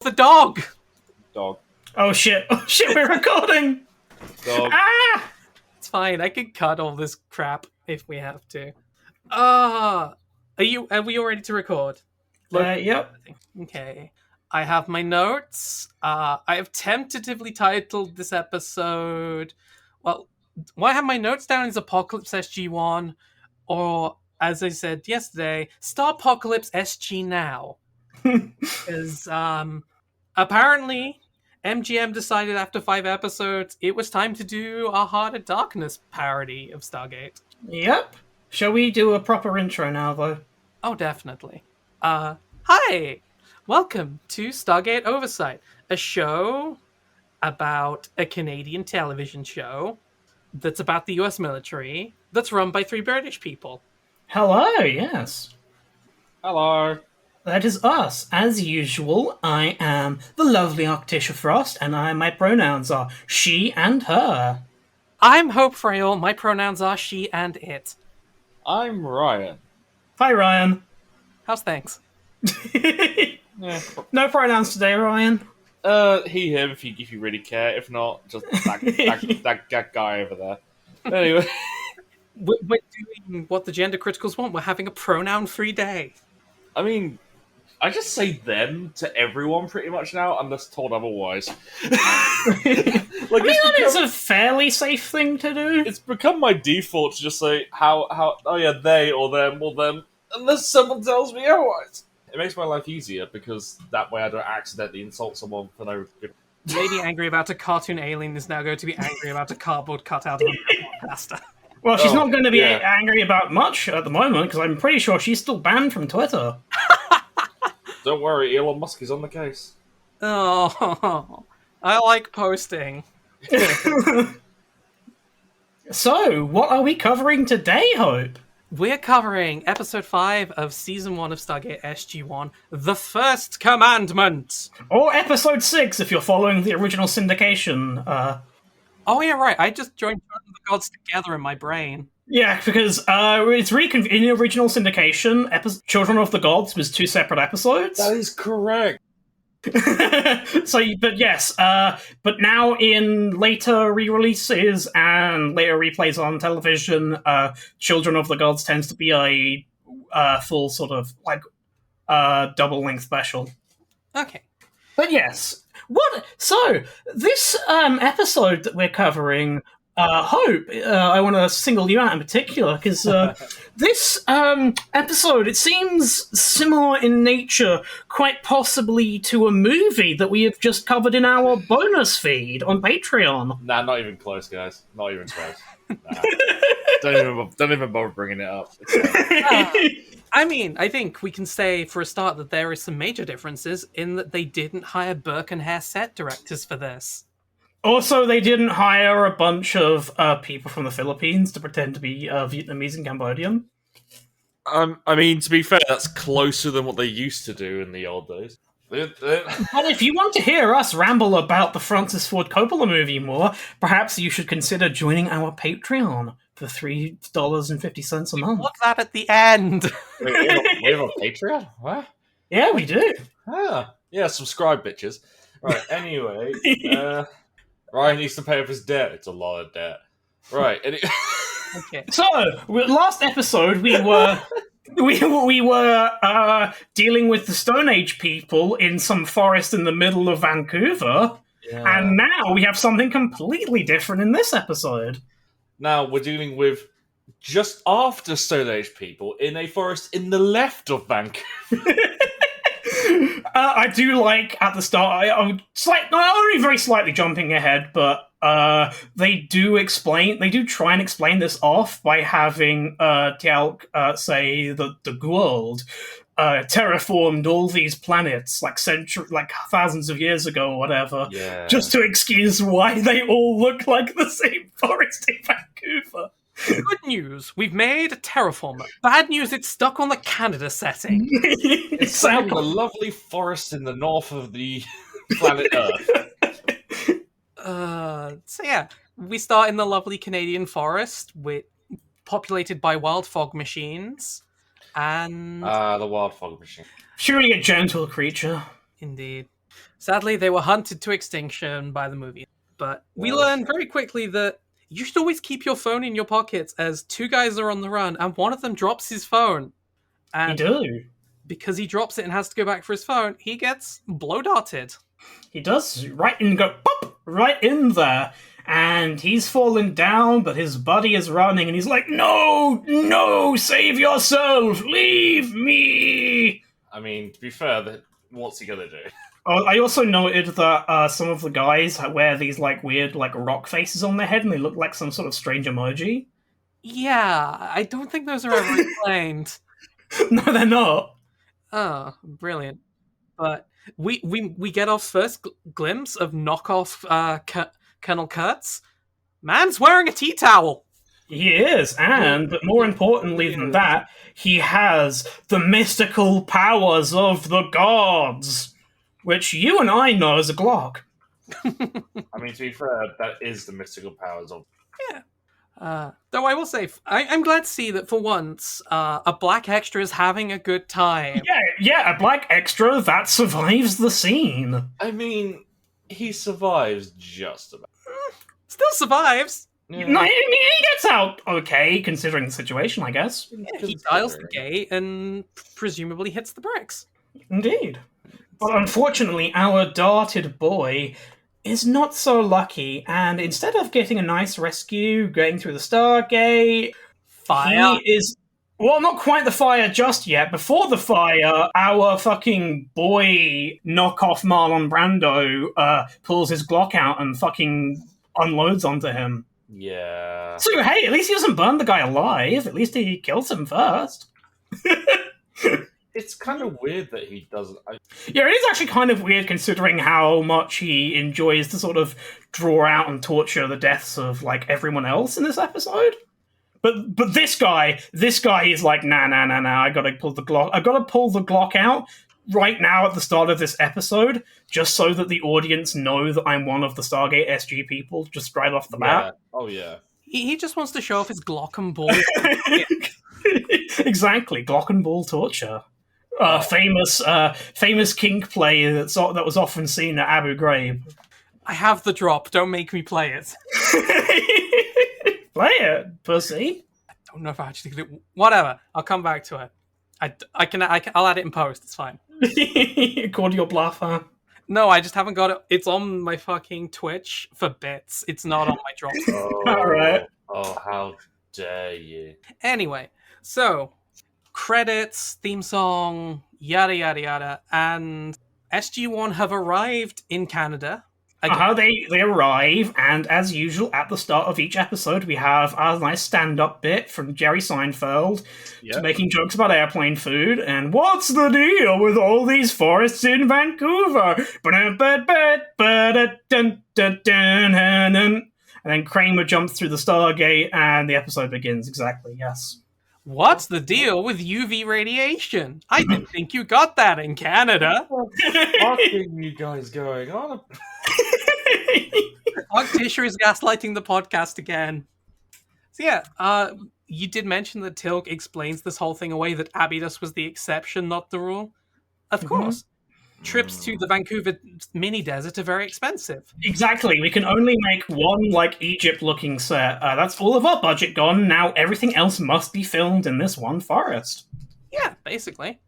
The dog! Dog. Oh shit, we're recording! Dog. Ah! It's fine, I can cut all this crap if we have to. Are we all ready to record? Yep. Okay. I have my notes. I have tentatively titled this episode... Well, what I have my notes down is Apocalypse SG-1, or, as I said yesterday, Starpocalypse SG now. Because, apparently, MGM decided after 5 episodes it was time to do a Heart of Darkness parody of Stargate. Yep. Shall we do a proper intro now, though? Oh, definitely. Hi! Welcome to Stargate Oversight, a show about a Canadian television show that's about the US military that's run by 3 British people. Hello, yes. Hello. That is us. As usual, I am the lovely Octisha Frost, and my pronouns are she and her. I'm Hope Frail, my pronouns are she and it. I'm Ryan. Hi, Ryan. How's things? Yeah. No pronouns today, Ryan. He, him, if you really care. If not, just that guy over there. Anyway. We're doing what the gender criticals want. We're having a pronoun-free day. I mean, I just say them to everyone pretty much now, unless told otherwise. That is a fairly safe thing to do. It's become my default to just say they or them, unless someone tells me otherwise. It makes my life easier because that way I don't accidentally insult someone for no good. Lady angry about a cartoon alien is now going to be angry about a cardboard cutout of a podcaster. Well, she's not going to be angry about much at the moment, because I'm pretty sure she's still banned from Twitter. Don't worry, Elon Musk is on the case. Oh, I like posting. So, what are we covering today, Hope? We're covering episode 5 of season 1 of Stargate SG-1, The First Commandment! Or episode 6, if you're following the original syndication. Oh yeah, right, I just joined the gods together in my brain. Yeah, because it's in the original syndication, Children of the Gods was 2 separate episodes. That is correct. But now in later re-releases and later replays on television, Children of the Gods tends to be a full sort of double-length special. Okay. But yes, this episode that we're covering, Hope, I want to single you out in particular, because this episode, it seems similar in nature, quite possibly to a movie that we have just covered in our bonus feed on Patreon. Nah, not even close, guys. Not even close. Nah. Don't even bother bringing it up. I mean, I think we can say for a start that there is some major differences in that they didn't hire Burke and Hare set directors for this. Also, they didn't hire a bunch of people from the Philippines to pretend to be Vietnamese and Cambodian. I mean, to be fair, that's closer than what they used to do in the old days. But if you want to hear us ramble about the Francis Ford Coppola movie more, perhaps you should consider joining our Patreon for $3.50 a month. What's that at the end? Wait, we have a Patreon? What? Yeah, we do. Yeah, subscribe, bitches. Right, anyway, Ryan needs to pay off his debt. It's a lot of debt. Right. Okay. So, last episode we were dealing with the Stone Age people in some forest in the middle of Vancouver, and now we have something completely different in this episode. Now we're dealing with just after Stone Age people in a forest in the left of Vancouver. I do like at the start. I'm only very slightly jumping ahead, but they do try and explain this off by having Tialk say that the Goa'uld terraformed all these planets like thousands of years ago or whatever, just to excuse why they all look like the same forest in Vancouver. Good news, we've made a terraformer. Bad news, it's stuck on the Canada setting. It's like the lovely forest in the north of the planet Earth. So yeah, we start in the lovely Canadian forest, populated by wild fog machines, and... the wild fog machine. Surely a gentle creature. Indeed. Sadly, they were hunted to extinction by the movie. But we learn very quickly that you should always keep your phone in your pockets, as two guys are on the run, and one of them drops his phone. And You do. because he drops it and has to go back for his phone, he gets blow darted. He does go pop right in there, and he's falling down, but his buddy is running, and he's like, "No, save yourself, leave me." I mean, to be fair, what's he gonna do? Oh, I also noted that some of the guys wear these like weird like rock faces on their head, and they look like some sort of strange emoji. Yeah, I don't think those are ever explained. No, they're not. Oh, brilliant. But we get our first glimpse of knockoff Colonel Kurtz. Man's wearing a tea towel. He is, and but more importantly than that, he has the mystical powers of the gods, which you and I know as a Glock. I mean, to be fair, that is the mystical powers of. Though I will say, I'm glad to see that for once, a black extra is having a good time. Yeah, a black extra that survives the scene. I mean, he survives just about. Still survives. Yeah. No, I mean, he gets out okay, considering the situation, I guess. Yeah, he dials the gate and presumably hits the bricks. Indeed. But unfortunately, our darted boy is not so lucky, and instead of getting a nice rescue, going through the Stargate, Fire. he is... Well, not quite the fire just yet. Before the fire, our fucking boy knockoff Marlon Brando pulls his Glock out and fucking unloads onto him. Yeah. So, hey, at least he doesn't burn the guy alive. At least he kills him first. It's kind of weird that he doesn't. Yeah, it is actually kind of weird considering how much he enjoys to sort of draw out and torture the deaths of, like, everyone else in this episode. But this guy is like, nah, I gotta pull the Glock out right now at the start of this episode, just so that the audience know that I'm one of the Stargate SG people, just right off the bat. Oh, yeah. He just wants to show off his Glock and ball. Exactly, Glock and ball torture. Famous kink play that was often seen at Abu Ghraib. I have the drop. Don't make me play it. Play it, pussy. I don't know if I actually could do. Whatever. I'll come back to it. I'll add it in post. It's fine. Cordial bluff, huh? No, I just haven't got it. It's on my fucking Twitch for bits. It's not on my drop. All right. Oh, how dare you! Anyway, so credits, theme song, yada yada yada, and SG-1 have arrived in Canada. They arrive, and as usual, at the start of each episode, we have a nice stand-up bit from Jerry Seinfeld making jokes about airplane food, and what's the deal with all these forests in Vancouver? And then Kramer jumps through the Stargate, and the episode begins. Exactly, yes. What's the deal with UV radiation? I didn't think you got that in Canada. What the fuck are you guys going on? Tisher is gaslighting the podcast again. So yeah, you did mention that Tilg explains this whole thing away, that Abydos was the exception, not the rule. Of course. Trips to the Vancouver mini desert are very expensive. Exactly. We can only make one, like, Egypt-looking set. That's all of our budget gone. Now everything else must be filmed in this one forest. Yeah, basically.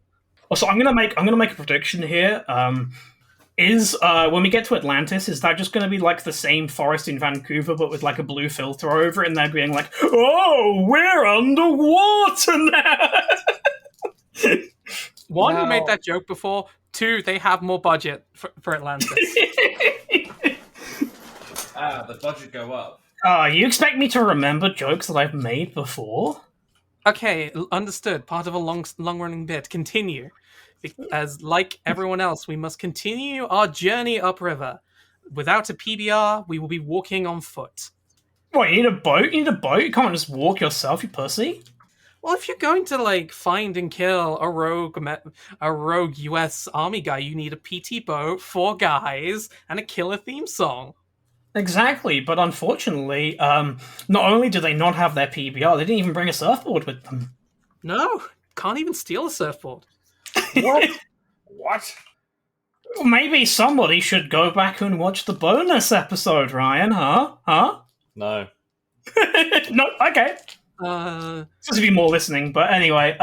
Also, I'm gonna make a prediction here. When we get to Atlantis, is that just gonna be like the same forest in Vancouver, but with like a blue filter over it, and they're being like, "Oh, we're underwater now." One, you made that joke before. Two, they have more budget for Atlantis. The budget go up. You expect me to remember jokes that I've made before? Okay, understood. Part of a long-running bit. Continue. As like everyone else, we must continue our journey upriver. Without a PBR, we will be walking on foot. What, you need a boat? You need a boat? You can't just walk yourself, you pussy. Well, if you're going to, like, find and kill a rogue US Army guy, you need a PT boat, 4 guys, and a killer theme song. Exactly, but unfortunately, not only do they not have their PBR, they didn't even bring a surfboard with them. No, can't even steal a surfboard. What? Maybe somebody should go back and watch the bonus episode, Ryan, huh? No. No, okay. Supposed to be more listening, but anyway,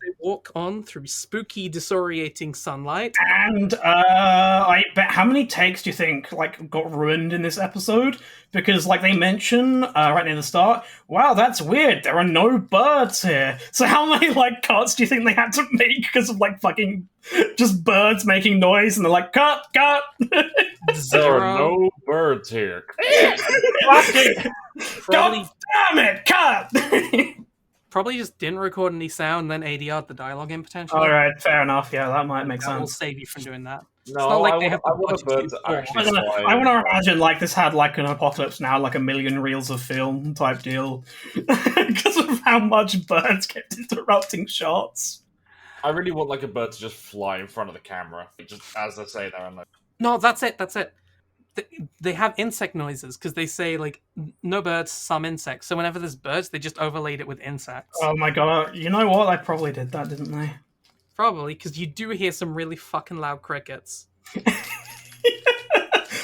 They walk on through spooky, disoriating sunlight. and I bet how many takes do you think got ruined in this episode? Because they mention right near the start, wow, that's weird. There are no birds here. So how many cuts do you think they had to make because of fucking just birds making noise? And they're like, cut. There are no birds here. Probably, God damn it, cut. probably just didn't record any sound, then ADR'd the dialogue in potentially. All right, fair enough. Yeah, that might make That will sense. save you from doing that. No, It's not like they I have want a the bird to budget to actually fly. I want to imagine this had an apocalypse now, a million reels of film type deal, because of how much birds kept interrupting shots. I really want a bird to just fly in front of the camera, just as they say there. No, that's it. They have insect noises because they say no birds, some insects. So whenever there's birds, they just overlaid it with insects. Oh my god! You know what? They probably did that, didn't they? Probably because you do hear some really fucking loud crickets.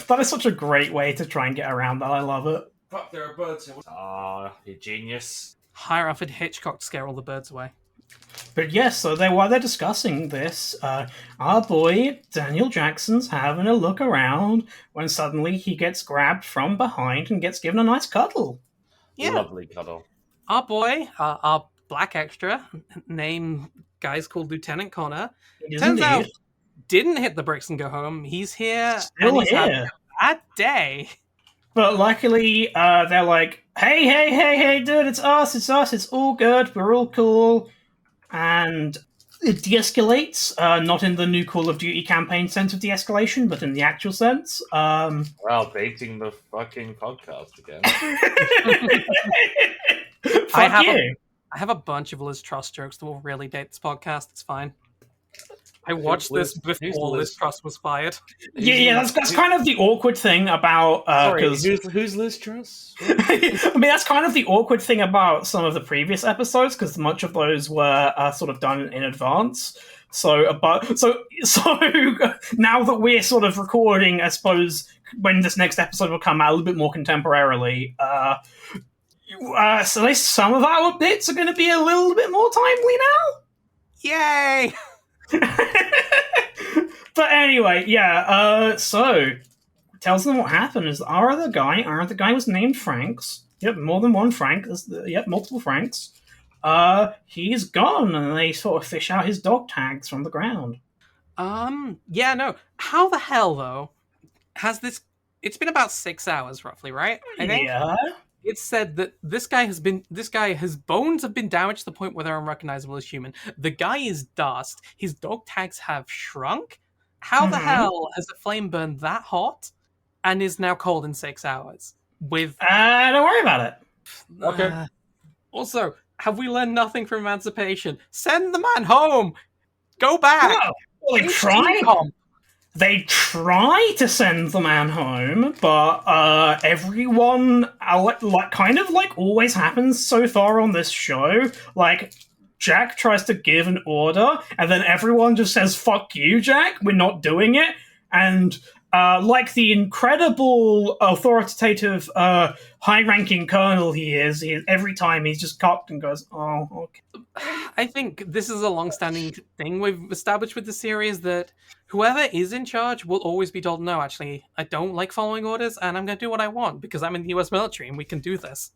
That is such a great way to try and get around that. I love it. Fuck, there are birds here. Ah, you genius. Hire Alfred Hitchcock to scare all the birds away. But yes, so while they're discussing this, our boy Daniel Jackson's having a look around when suddenly he gets grabbed from behind and gets given a nice cuddle. Yeah. Lovely cuddle. Our boy, our black extra, named guy's called Lieutenant Connor. Turns out didn't hit the bricks and go home. He's here. Still and he's here. having a bad day. But luckily, they're like, hey, dude, it's us, it's all good, we're all cool. And it de-escalates, not in the new Call of Duty campaign sense of de-escalation, but in the actual sense. Wow, baiting the fucking podcast again. Fuck you. I have a bunch of Liz Truss jokes that will really date this podcast. It's fine. I watched this before Liz Truss was fired. Yeah, that's kind of the awkward thing about... who's Liz Truss? I mean, that's kind of the awkward thing about some of the previous episodes, because much of those were sort of done in advance. So now that we're sort of recording, I suppose, when this next episode will come out a little bit more contemporarily, so at least some of our bits are going to be a little bit more timely now. Yay! But anyway, yeah, so tells them what happened is our other guy was named Franks. Yep, more than one Frank. Yep, multiple Franks. He's gone, and they sort of fish out his dog tags from the ground. Yeah, no. How the hell, though, has this... It's been about 6 hours, roughly, right? I think? Yeah. It's said that his bones have been damaged to the point where they're unrecognizable as human. The guy is dust. His dog tags have shrunk. How the hell has a flame burned that hot and is now cold in 6 hours? Don't worry about it. Okay. Also, have we learned nothing from Emancipation? Send the man home. Go back. No. Well, they try to send the man home, but everyone, kind of always happens so far on this show, Jack tries to give an order, and then everyone just says, fuck you, Jack, we're not doing it, and the incredible authoritative high-ranking colonel he is, every time he's just cocked and goes, oh, okay. I think this is a long-standing thing we've established with the series, that whoever is in charge will always be told, no, actually, I don't like following orders, and I'm going to do what I want, because I'm in the US military, and we can do this.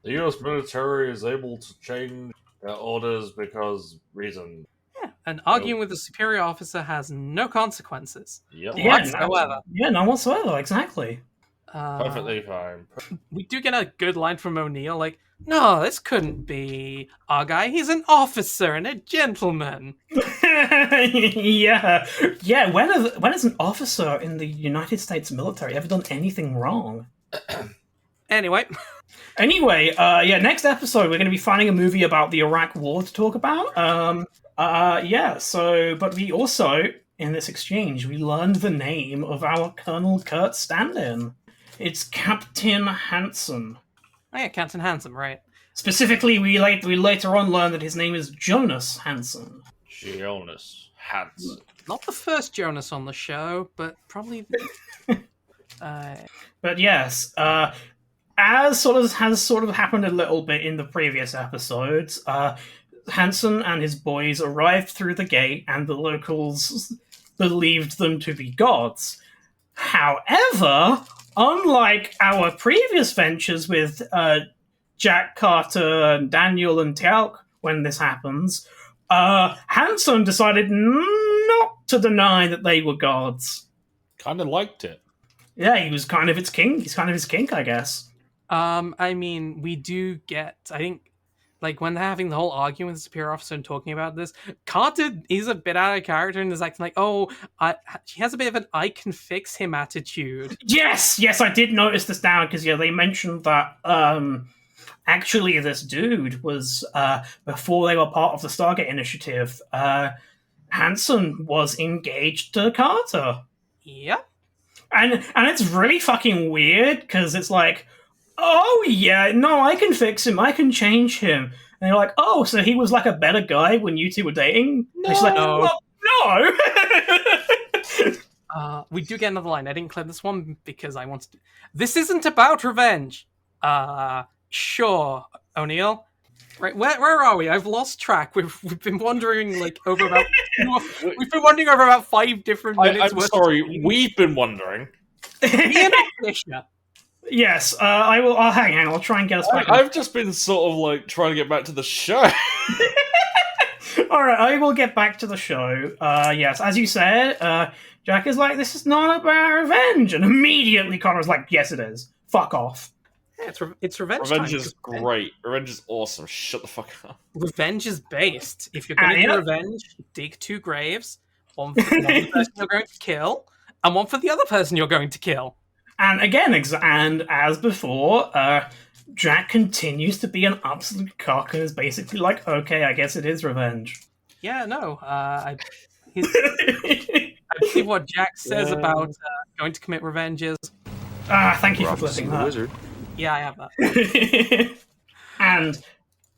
The US military is able to change their orders because reason. Yeah, and arguing with a superior officer has no consequences. Yep. Whatsoever. None whatsoever, exactly. Perfectly fine. We do get a good line from O'Neill, no, this couldn't be our guy. He's an officer and a gentleman. Yeah. When has an officer in the United States military ever done anything wrong? Anyway, next episode we're going to be finding a movie about the Iraq War to talk about. But we also, in this exchange, we learned the name of our Colonel Kurtz stand-in. It's Captain Hansen. Oh yeah, Captain Hansen, right. Specifically, we later on learn that his name is Jonas Hansen. Jonas Hanson. Not the first Jonas on the show, but probably. But yes, as has sort of happened a little bit in the previous episodes, Hanson and his boys arrived through the gate, and the locals believed them to be gods. However, unlike our previous ventures with Jack, Carter, and Daniel and Teal'c, when this happens, Hanson decided not to deny that they were gods. Kind of liked it. Yeah, he was kind of its king. He's kind of his kink, I guess. I mean, we do get, I think, like, when they're having the whole argument with the superior officer and talking about this, Carter is a bit out of character and is acting like, he has a bit of an I can fix him attitude. Yes, I did notice this down, because, they mentioned that, actually this dude was, before they were part of the Stargate Initiative, Hanson was engaged to Carter. Yeah. And it's really fucking weird, because it's like, oh yeah, no, I can fix him, I can change him. And they're like, oh, so he was like a better guy when you two were dating? No. And she's like, well, no! We do get another line. I didn't clip this one because I wanted to. This isn't about revenge. Sure, O'Neill. Right, where are we? I've lost track. We've been wandering over about. We've been wandering over about 5 different minutes. I'm sorry, we've been wondering. Me and Alicia. Yes, I'll hang on. I'll try and get us back. I've just been sort of trying to get back to the show. All right, I will get back to the show. Yes, as you said, Jack is like, this is not about revenge, and immediately Connor's like, yes, it is. Fuck off. Yeah, it's revenge. Revenge time. is great. Revenge is awesome. Shut the fuck up. Revenge is based. If you're going to do revenge, dig 2 graves. One for the person you're going to kill, and one for the other person you're going to kill. And again, and as before, Jack continues to be an absolute cock and is basically like, okay, I guess it is revenge. Yeah, no. I believe what Jack says about going to commit revenge is... thank you for flipping that. Wizard. Yeah, I have that. And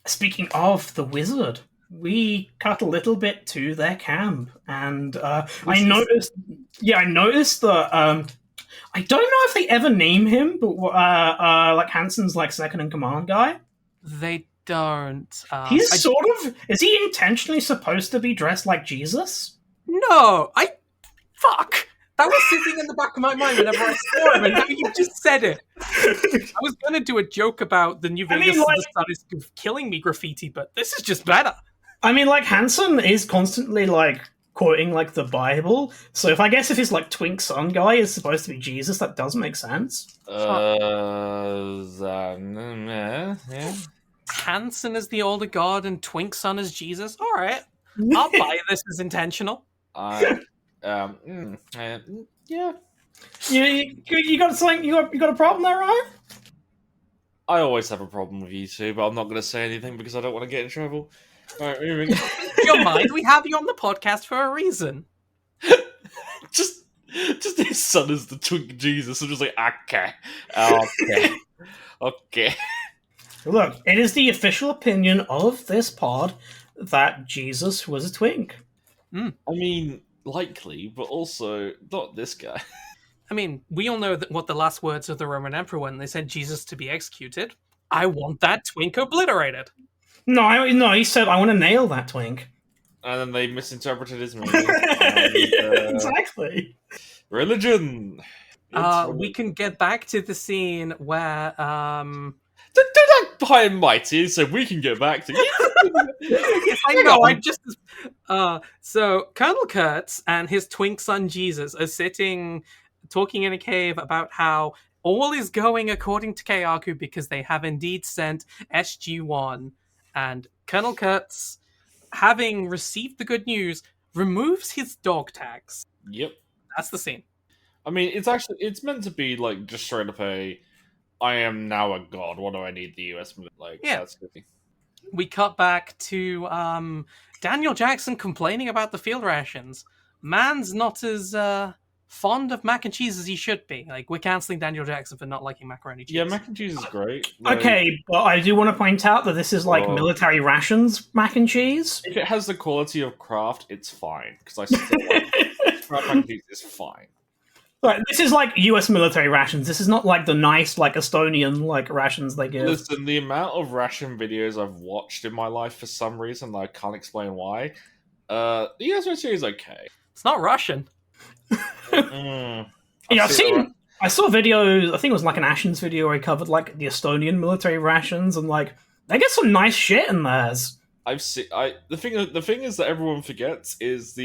speaking of the wizard, we cut a little bit to their camp, and I noticed that I don't know if they ever name him, but Hanson's second in command guy. They don't. He's is he intentionally supposed to be dressed like Jesus? No, fuck. That was sitting in the back of my mind whenever I saw him, and now you just said it. I was going to do a joke about the New Vegas the sun is killing me graffiti, but this is just better. I mean, Hanson is constantly, quoting, the Bible, so if his, twink son guy is supposed to be Jesus, that does make sense. Yeah. Hanson is the older god, and twink son is Jesus? Alright. I'll buy this as intentional. Yeah. You got something? You got a problem there, Ryan? I always have a problem with you two, but I'm not going to say anything because I don't want to get in trouble. All right, moving. Your mind, we have you on the podcast for a reason. just his son is the twink Jesus. I'm just like, okay. Look, it is the official opinion of this pod that Jesus was a twink. I mean, likely, but also not this guy. I mean, we all know what the last words of the Roman Emperor when they said Jesus to be executed. I want that twink obliterated. No, he said, I want to nail that twink. And then they misinterpreted his meaning. Exactly. Religion. We can get back to the scene where... Don't act high and mighty, so we can get back to you. Yes, I know. I'm just... So, Colonel Kurtz and his twink son Jesus are sitting, talking in a cave about how all is going according to Keaku because they have indeed sent SG-1. And Colonel Kurtz, having received the good news, removes his dog tags. Yep. That's the scene. I mean, it's meant to be just straight up I am now a god. What do I need the US? Yeah. That's good. We cut back to Daniel Jackson complaining about the field rations. Man's not as fond of mac and cheese as he should be. Like, we're canceling Daniel Jackson for not liking macaroni cheese. Yeah, mac and cheese is great. Like, Okay, but I do want to point out that this is like military rations mac and cheese. if it has the quality of Kraft, it's fine. Because I still like Kraft mac and cheese is fine. Like, this is like US military rations. This is not like the nice, like Estonian like rations they give. Listen, the amount of ration videos I've watched in my life for some reason, I can't explain why. The US military is okay. It's not Russian. Yeah, I saw videos. I think it was like an Ashens video where he covered like the Estonian military rations, and like they get some nice shit in theirs. I've seen. The thing is that everyone forgets is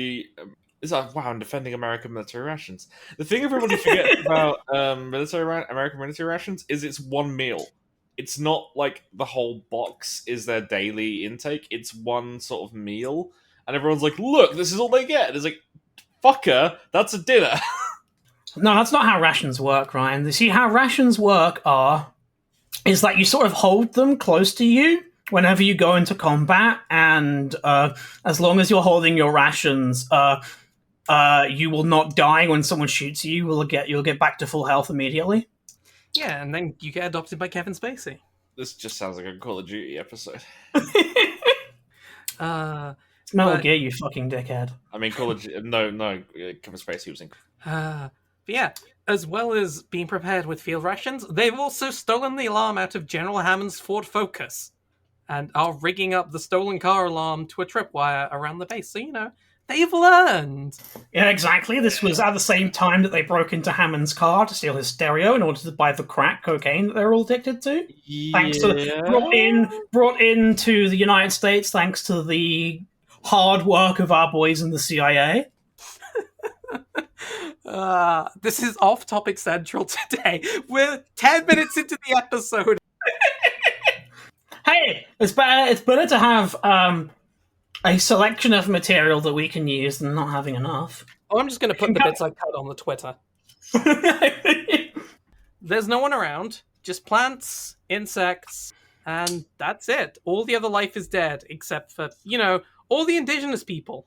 wow, I'm defending American military rations. The thing everybody forgets about American military rations is it's one meal. It's not like the whole box is their daily intake. It's one sort of meal, and everyone's like, "Look, this is all they get." And it's like, "Fucker, that's a dinner." No, that's not how rations work, Ryan. You see, how rations work is that you sort of hold them close to you whenever you go into combat, and as long as you're holding your rations, you will not die when someone shoots you. You'll get back to full health immediately. Yeah, and then you get adopted by Kevin Spacey. This just sounds like a Call of Duty episode. Metal Gear, you fucking dickhead. I mean, Call of Duty. No, Kevin Spacey was in. But yeah, as well as being prepared with field rations, they've also stolen the alarm out of General Hammond's Ford Focus and are rigging up the stolen car alarm to a tripwire around the base. So, they've learned. Yeah, exactly. This was at the same time that they broke into Hammond's car to steal his stereo in order to buy the crack cocaine that they're all addicted to. Yeah. Thanks to brought into the United States thanks to the hard work of our boys in the CIA. This is off-topic central today. We're 10 minutes into the episode. Hey, it's better to have a selection of material that we can use than not having enough. Oh, I'm just going to put the bits I cut on the Twitter. There's no one around, just plants, insects, and that's it. All the other life is dead, except for, all the indigenous people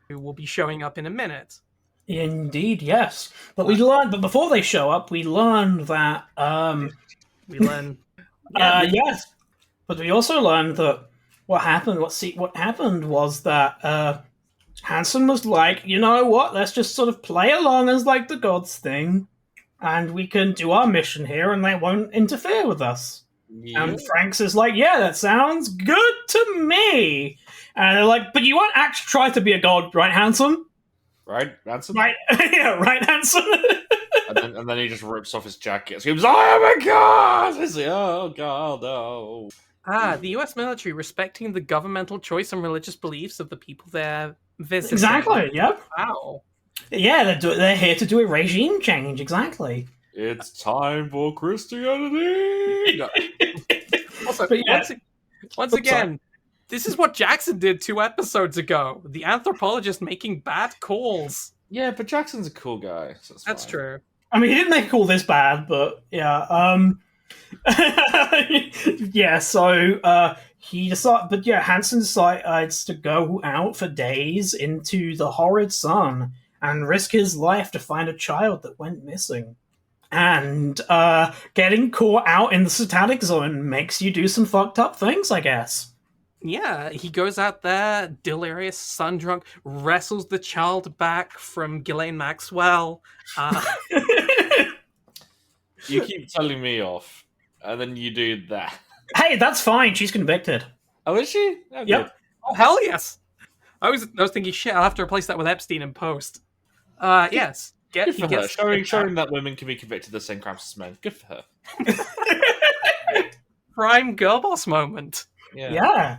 who will be showing up in a minute. Indeed, yes. But before they show up, we learned that yes. But we also learned that what happened was that Hansen was like, you know what, let's just sort of play along as like the gods thing, and we can do our mission here and they won't interfere with us. Yeah. And Franks is like, yeah, that sounds good to me. And they're like, but you won't actually try to be a god, right, Hansen? Right, Hansen? Right, yeah, right, Hansen? and then he just rips off his jacket and screams, I am a god! It's like, oh god, no. The US military respecting the governmental choice and religious beliefs of the people they're visiting. Exactly, yep. Wow. Yeah, they're here to do a regime change, exactly. It's time for Christianity! No. Also, once again, this is what Jackson did 2 episodes ago. The anthropologist making bad calls. Yeah, but Jackson's a cool guy. So that's true. I mean, he didn't make a call this bad, but yeah. Yeah, so Hansen decides to go out for days into the horrid sun and risk his life to find a child that went missing. And getting caught out in the satanic zone makes you do some fucked up things, I guess. Yeah, he goes out there, delirious, sun-drunk, wrestles the child back from Ghislaine Maxwell. You keep telling me off, and then you do that. Hey, that's fine. She's convicted. Oh, is she? Oh, yep. Good. Oh, hell yes. I was thinking, shit, I'll have to replace that with Epstein in post. Yes. Good for her. Showing that women can be convicted of the same crimes as men. Good for her. Prime girl boss moment. Yeah.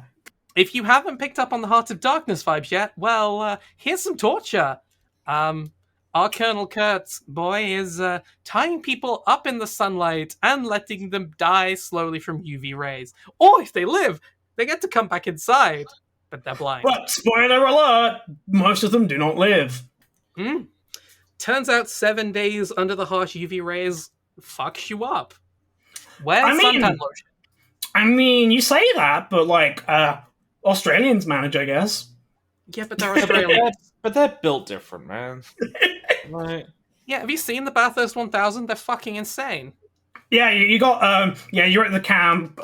If you haven't picked up on the Heart of Darkness vibes yet, well, here's some torture. Our Colonel Kurtz boy is tying people up in the sunlight and letting them die slowly from UV rays. Or if they live, they get to come back inside, but they're blind. But spoiler alert, most of them do not live. Turns out 7 days under the harsh UV rays fucks you up. Where's suntan lotion? I mean, you say that, but like, Australians manage, I guess. Yeah, but they're Australians. But they're built different, man. Right. Yeah, have you seen the Bathurst 1000? They're fucking insane. Yeah, you got you're at the camp.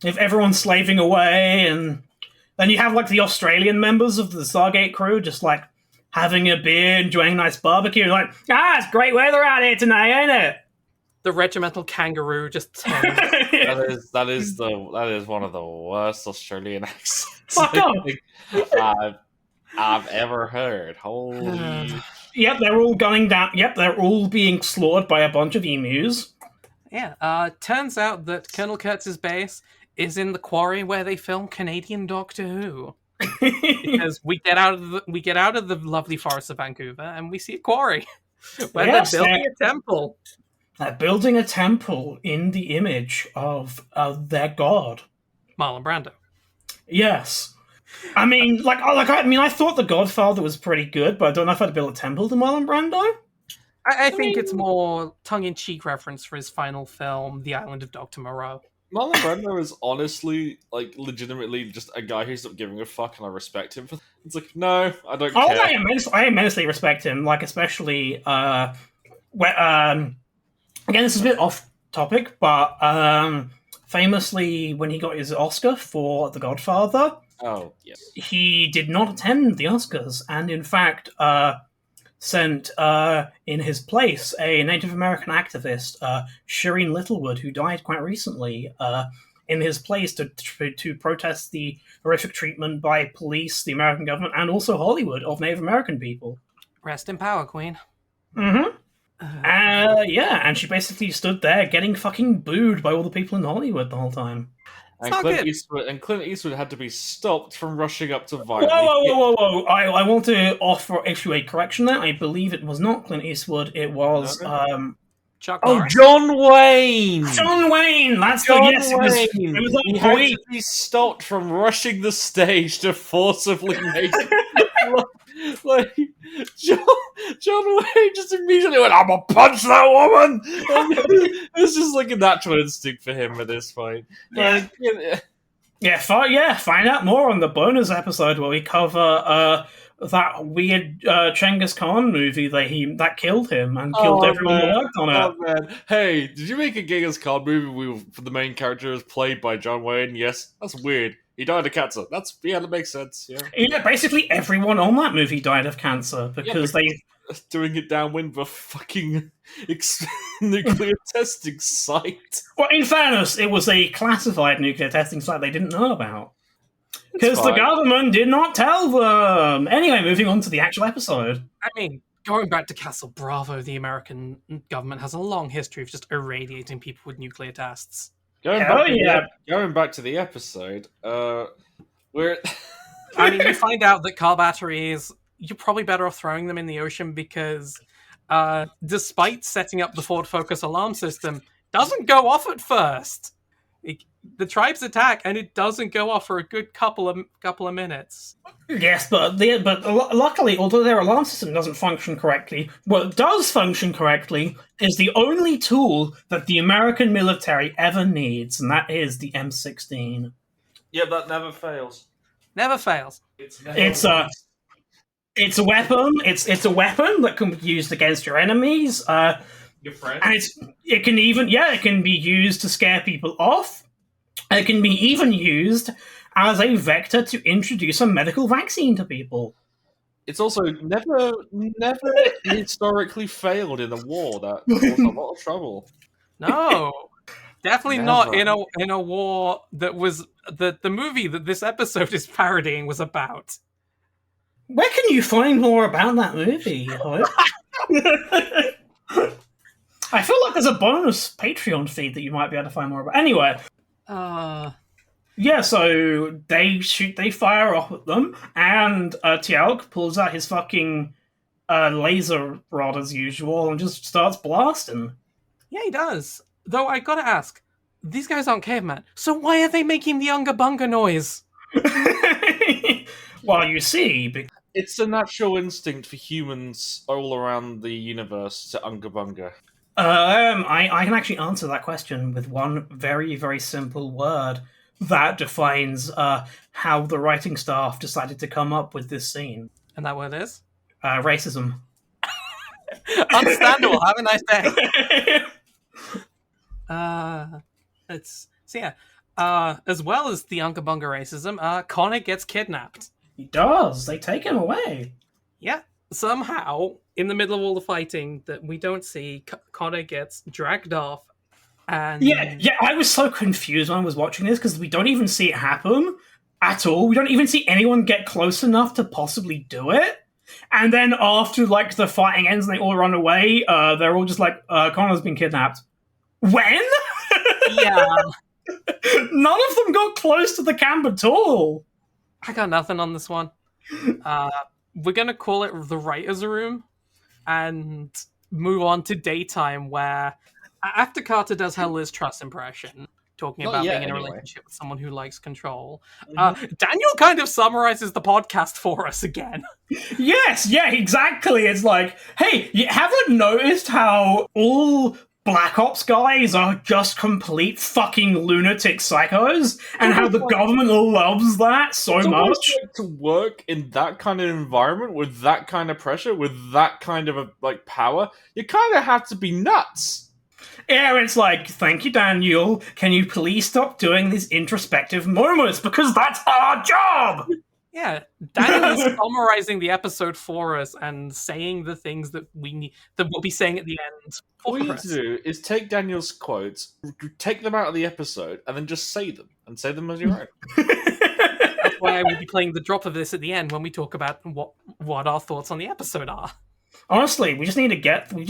If everyone's slaving away, and then you have like the Australian members of the Stargate crew just like having a beer, enjoying a nice barbecue. Like, it's great weather out here tonight, ain't it? The regimental kangaroo just turns. That is one of the worst Australian accents Fuck off. I've ever heard. Holy. Yep, they're all gunning down. Yep, they're all being slaughtered by a bunch of emus. Yeah, turns out that Colonel Kurtz's base is in the quarry where they film Canadian Doctor Who. Because we get out of the lovely forests of Vancouver and we see a quarry where they're building a temple. They're building a temple in the image of their god, Marlon Brando. Yes, I mean, I thought The Godfather was pretty good, but I don't know if I'd build a temple to Marlon Brando. I think it's more tongue-in-cheek reference for his final film, The Island of Dr. Moreau. Marlon Brando is honestly, like, legitimately just a guy who's not giving a fuck, and I respect him for that. It's like, no, I don't care. I immensely respect him, like, especially, again, this is a bit off topic, but, famously, when he got his Oscar for The Godfather, oh, yes, he did not attend the Oscars, and in fact, sent in his place a Native American activist, Shireen Littlewood, who died quite recently, in his place to protest the horrific treatment by police, the American government, and also Hollywood of Native American people. Rest in power, Queen. Mm-hmm. And she basically stood there getting fucking booed by all the people in Hollywood the whole time. And Clint Eastwood had to be stopped from rushing up to violently. Whoa! I want to issue a correction there. I believe it was not Clint Eastwood. It was Chuck Norris. John Wayne. John Wayne. That's John Wayne. It was he had to be stopped from rushing the stage to forcibly make like John Wayne just immediately went, "I'm gonna punch that woman." It's just like a natural instinct for him at this point. Yeah. Find out more on the bonus episode where we cover that weird Genghis Khan movie that killed him and killed everyone who worked on it. Oh man! Hey, did you make a Genghis Khan movie where the main character is played by John Wayne? Yes, that's weird. He died of cancer. That makes sense. Yeah. Basically everyone on that movie died of cancer because they doing it downwind of a fucking nuclear testing site. Well, in fairness, it was a classified nuclear testing site they didn't know about. Because the government did not tell them. Anyway, moving on to the actual episode. I mean, going back to Castle Bravo, the American government has a long history of just irradiating people with nuclear tests. Going back to the episode, where I mean, you find out that car batteries, you're probably better off throwing them in the ocean because despite setting up the Ford Focus alarm system, doesn't go off at first. The tribes attack and it doesn't go off for a good couple of minutes. Yes, but luckily, although their alarm system doesn't function correctly, what does function correctly is the only tool that the American military ever needs, and that is the M16. Yeah, that never fails. Never fails. It's a weapon. It's a weapon that can be used against your enemies. Your friends. And it can be used to scare people off. It can be even used as a vector to introduce a medical vaccine to people. It's also never historically failed in a war that caused a lot of trouble. No, definitely not in a war that was the movie that this episode is parodying was about. Where can you find more about that movie? I feel like there's a bonus Patreon feed that you might be able to find more about. Anyway. Yeah, so they fire off at them, and Teal'c pulls out his fucking laser rod as usual and just starts blasting. Yeah, he does. Though I gotta ask, these guys aren't cavemen, so why are they making the unga bunga noise? Well, you see, it's a natural instinct for humans all around the universe to unga bunga. I can actually answer that question with one very, very simple word that defines how the writing staff decided to come up with this scene. And that word is? Racism. Understandable. Have a nice day. As well as the Unga Bunga racism, Connor gets kidnapped. He does. They take him away. Yeah. Somehow, in the middle of all the fighting that we don't see, Connor gets dragged off. And Yeah, I was so confused when I was watching this because we don't even see it happen at all. We don't even see anyone get close enough to possibly do it. And then after like the fighting ends and they all run away, they're all just like, Connor's been kidnapped. When? Yeah. None of them got close to the camp at all. I got nothing on this one. We're going to call it the writer's room and move on to daytime, where after Carter does her Liz Truss impression, talking about being in a relationship with someone who likes control, Daniel kind of summarizes the podcast for us again. Yes, yeah, exactly. It's like, hey, you haven't noticed how all Black Ops guys are just complete fucking lunatic psychos, and how the government loves that so much? Like, to work in that kind of environment, with that kind of pressure, with that kind of power, you kind of have to be nuts. Yeah, it's like, thank you, Daniel. Can you please stop doing these introspective moments? Because that's our job! Yeah, Daniel is summarizing the episode for us and saying the things that that we'll be saying at the end. All you need to do is take Daniel's quotes, take them out of the episode, and then just say them, and say them as your own. That's why I will be playing the drop of this at the end when we talk about what our thoughts on the episode are. Honestly, we just need to get the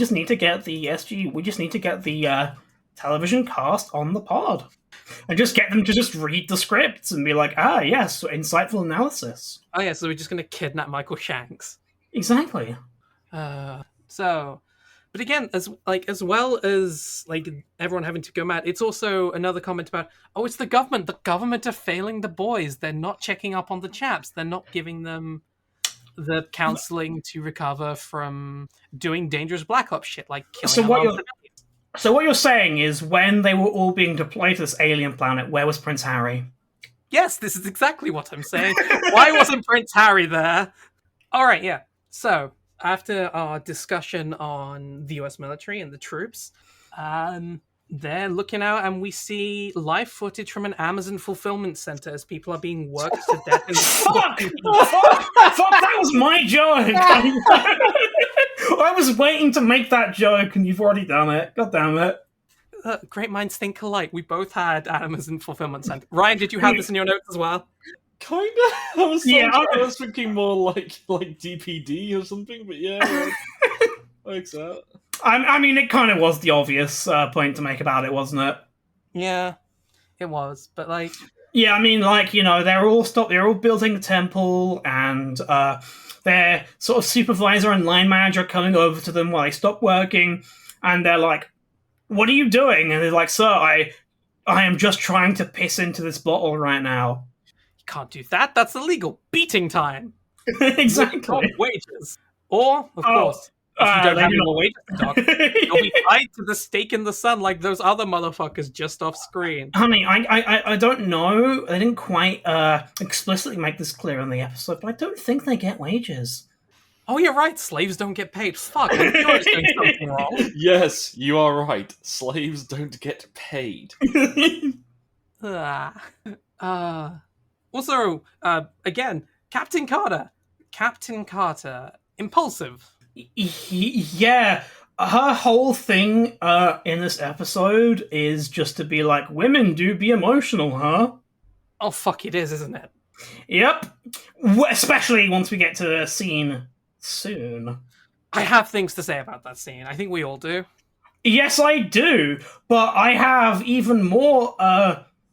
television cast on the pod. And just get them to just read the scripts and be like, yes, insightful analysis. Oh yeah, so we're just going to kidnap Michael Shanks. Exactly. But again, as well as like everyone having to go mad, it's also another comment about, it's the government. The government are failing the boys. They're not checking up on the chaps. They're not giving them the counseling to recover from doing dangerous Black Ops shit, like killing So what you're saying is, when they were all being deployed to this alien planet, where was Prince Harry? Yes, this is exactly what I'm saying. Why wasn't Prince Harry there? All right, yeah. So, after our discussion on the US military and the troops, they're looking out and we see live footage from an Amazon fulfillment center as people are being worked to death. Fuck! That was my joke! I was waiting to make that joke and you've already done it. God damn it. Great minds think alike. We both had Amazon fulfillment center. Ryan, did you have this in your notes as well? Kinda. I was thinking more like DPD or something, but yeah, like that. I mean, it kind of was the obvious point to make about it, wasn't it? Yeah, it was. But like, yeah, I mean, like, they're all building the temple, and their sort of supervisor and line manager coming over to them while they stop working, and they're like, "What are you doing?" And they're like, "Sir, I am just trying to piss into this bottle right now." You can't do that. That's illegal. Beating time. Exactly. Wages. Or, of course, if you don't have any more wages to talk, you'll be tied to the stake in the sun like those other motherfuckers just off screen. I mean, I don't know. They didn't quite explicitly make this clear in the episode, but I don't think they get wages. Oh, you're right. Slaves don't get paid. Fuck, I knew I was doing something wrong. Yes, you are right. Slaves don't get paid. Also, again, Captain Carter, impulsive. Yeah, her whole thing in this episode is just to be like, women do be emotional, huh? Oh, fuck, it is, isn't it? Yep. Especially once we get to a scene soon. I have things to say about that scene. I think we all do. Yes, I do. But I have even more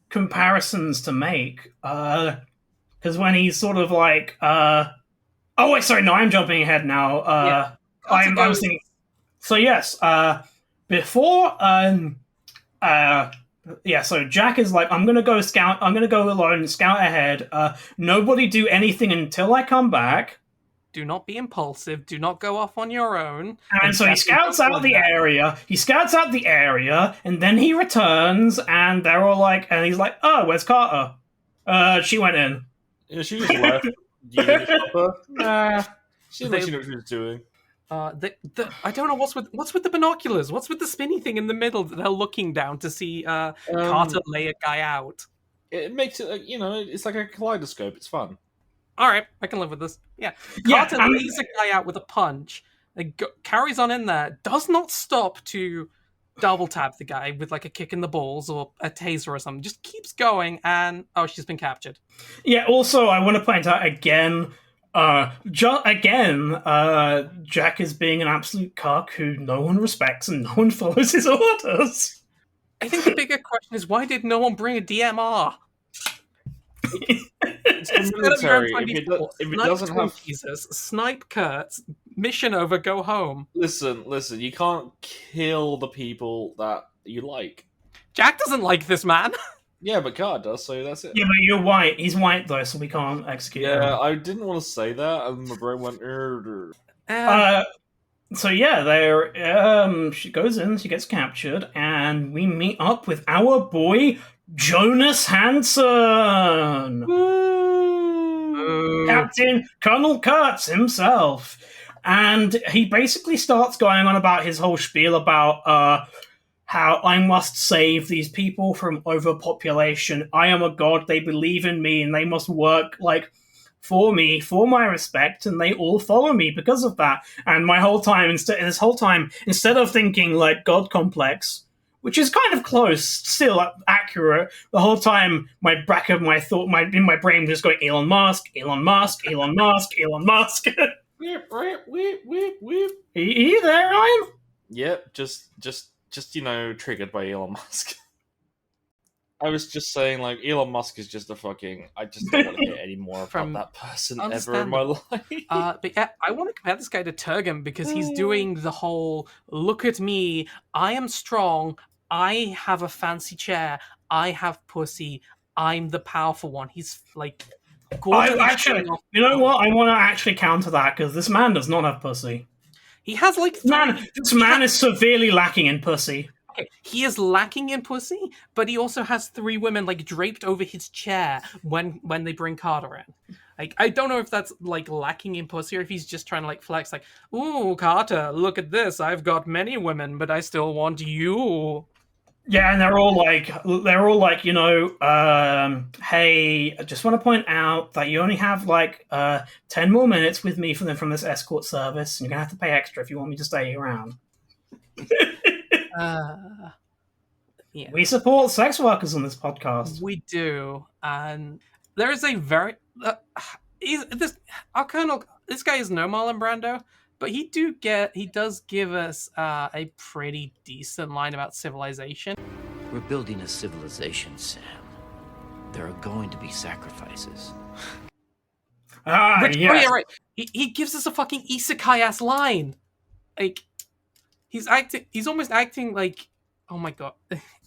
comparisons to make. Because when he's sort of like... Oh, wait, sorry, no, I'm jumping ahead now. I was thinking... So, yes, before... so Jack is like, I'm gonna go alone, scout ahead. Nobody do anything until I come back. Do not be impulsive. Do not go off on your own. And so he scouts out the area. And then he returns, and they're all like, and he's like, "Oh, where's Carter? She went in." Yeah, she just left. Nah, she didn't know what she was doing. I don't know what's with the binoculars. What's with the spinny thing in the middle that they're looking down to see Carter lay a guy out? It makes it, it's like a kaleidoscope. It's fun. All right, I can live with this. Yeah, Yeah, Carter lays a guy out with a punch. Carries on in there. Does not stop to double tap the guy with like a kick in the balls or a taser or something. Just keeps going, and she's been captured. Yeah. Also, I want to point out again. Jack is being an absolute cuck who no one respects and no one follows his orders. I think the bigger question is, why did no one bring a DMR? It's the military. If it doesn't have Jesus, snipe Kurtz, mission over, go home. Listen, you can't kill the people that you like. Jack doesn't like this man. Yeah, but God does, so that's it. Yeah, but you're white. He's white though, so we can't execute him. Yeah, I didn't want to say that, and my brain went. So yeah, she goes in, she gets captured, and we meet up with our boy Jonas Hansen, Captain Colonel Kurtz himself, and he basically starts going on about his whole spiel about how I must save these people from overpopulation. I am a god, they believe in me, and they must work like for me, for my respect, and they all follow me because of that. And my whole time, instead of thinking like God complex, which is kind of close, still accurate, the whole time in my brain was just going Elon Musk, Elon Musk, Elon Musk, Elon Musk. Whip, whip, whip, whip, whip. Are you there, Ryan? Yep, just triggered by Elon Musk. I was just saying, like, Elon Musk is just a fucking... I just don't want to hear any more about that person ever in my life. But yeah, I want to compare this guy to Turgam because he's doing the whole, look at me, I am strong, I have a fancy chair, I have pussy, I'm the powerful one. He's, like... you know what? I want to actually counter that because this man does not have pussy. He has like this man is severely lacking in pussy. Okay, he is lacking in pussy, but he also has 3 women like draped over his chair when they bring Carter in. Like, I don't know if that's like lacking in pussy or if he's just trying to like flex, like, ooh, Carter, look at this, I've got many women, but I still want you. Yeah, and they're all like, hey, I just want to point out that you only have like 10 more minutes with me from this escort service, and you're gonna have to pay extra if you want me to stay around. Yeah. We support sex workers on this podcast. We do, and there is a very this guy is no Marlon Brando, but he does give us a pretty decent line about civilization. We're building a civilization, Sam. There are going to be sacrifices. Yeah. Oh yeah, right. He gives us a fucking isekai ass line. Like, he's almost acting like, oh my god,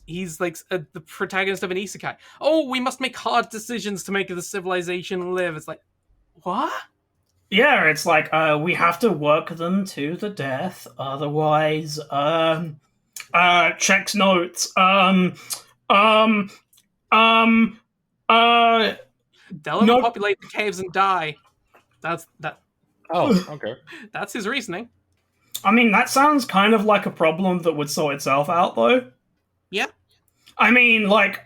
he's like the protagonist of an isekai. Oh, we must make hard decisions to make the civilization live. It's like, what? Yeah, it's like we have to work them to the death, otherwise, checks notes. They'll overpopulate the caves and die. That's that. Oh, okay. That's his reasoning. I mean, that sounds kind of like a problem that would sort itself out, though. Yeah. I mean, like,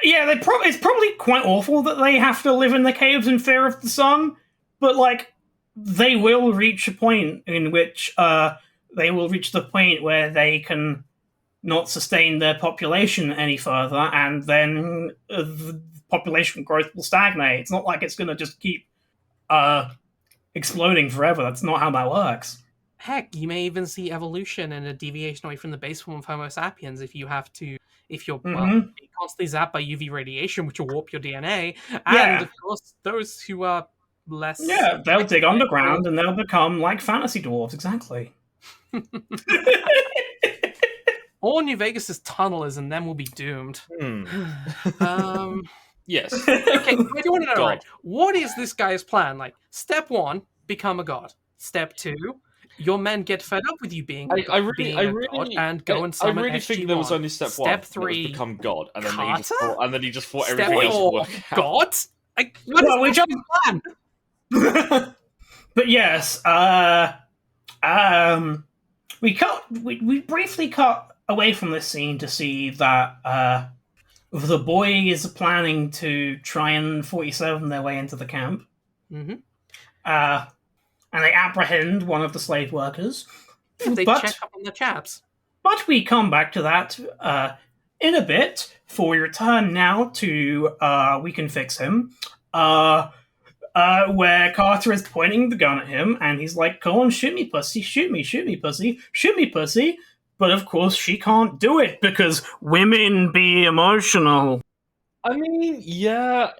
yeah, it's probably quite awful that they have to live in the caves in fear of the sun, but, like, they will reach a point in which they will reach the point where they can not sustain their population any further, and then the population growth will stagnate. It's not like it's going to just keep exploding forever. That's not how that works. Heck, you may even see evolution and a deviation away from the base form of Homo sapiens if you're constantly zapped by UV radiation, which will warp your DNA. And of course, those who are less... Yeah, they'll dig underground and they'll become like fantasy dwarves, exactly. All New Vegas' tunnel is, and then we'll be doomed. Yes. Okay, I do want to know, right, what is this guy's plan? Like, step 1, become a god. Step 2, your men get fed up with you being a god and go and summon SG-1. I really think there was only step 1. Step 3, become god, and then he just fought step everything 4, else to work out. God? What is his plan? But yes, We briefly cut away from this scene to see that the boys are planning to try and 47 their way into the camp. Mm-hmm. And they apprehend one of the slave workers. They check up on the chaps. But we come back to that in a bit, for we return now to We Can Fix Him, where Carter is pointing the gun at him, and he's like, "Go on, shoot me, pussy, shoot me, pussy, shoot me, pussy." But of course, she can't do it because women be emotional. I mean, yeah.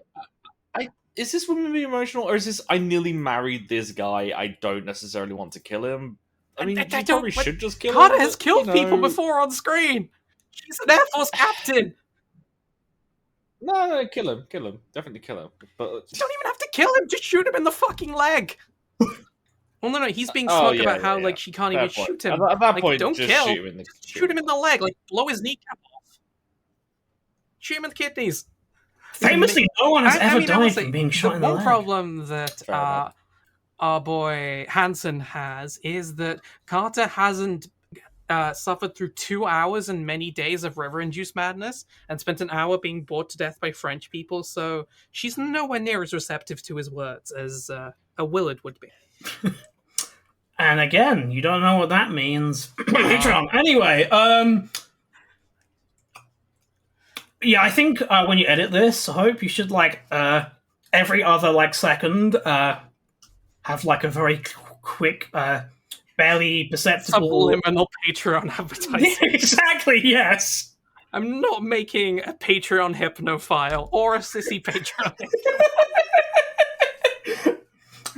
Is this women be emotional, or is this I nearly married this guy? I don't necessarily want to kill him. I mean, you probably should just kill him. Carter has killed people before on screen. She's an Air Force captain. No, kill him, definitely kill him. But you don't even have to kill him; just shoot him in the fucking leg. Well, no, he's being smug about how like she can't even shoot him. At that point, don't just kill. Shoot him in the leg, like blow his kneecap off. Shoot him in the kidneys. Famously, no one has ever died from being shot in the leg. The one problem that our boy Hansen has is that Carter hasn't suffered through 2 hours and many days of river-induced madness and spent an hour being bored to death by French people, so she's nowhere near as receptive to his words as a Willard would be. And again, you don't know what that means. Patreon. Anyway, yeah, I think when you edit this, I hope you should every other second have a very quick, barely perceptible subliminal Patreon advertising. Exactly. Yes. I'm not making a Patreon hypnophile or a sissy Patreon.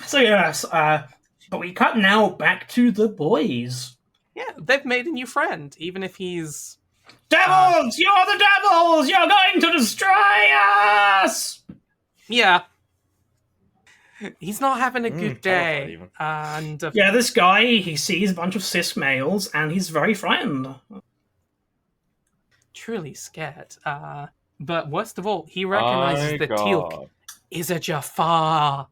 So yes, but we cut now back to the boys. Yeah, they've made a new friend, even if he's... Devils! You're the devils! You're going to destroy us! Yeah. He's not having a good day. And yeah, this guy, he sees a bunch of cis males, and he's very frightened. truly scared. But worst of all, he recognizes that Teal'c is a Jafar.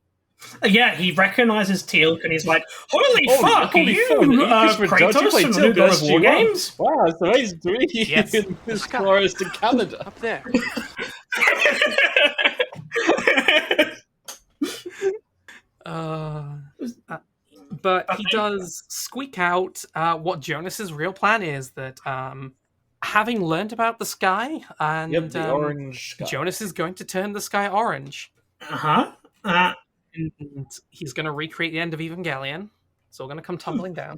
Yeah, he recognizes Teal'c and he's like, holy fuck, are you Kratos from the God of War games? Wow, it's amazing to meet you Yes. in this forest in Canada. Up there. But he does squeak out what Jonas's real plan is, that having learned about the sky, and the orange sky. Jonas is going to turn the sky orange. Uh-huh. And he's going to recreate the end of Evangelion. It's all going to come tumbling down.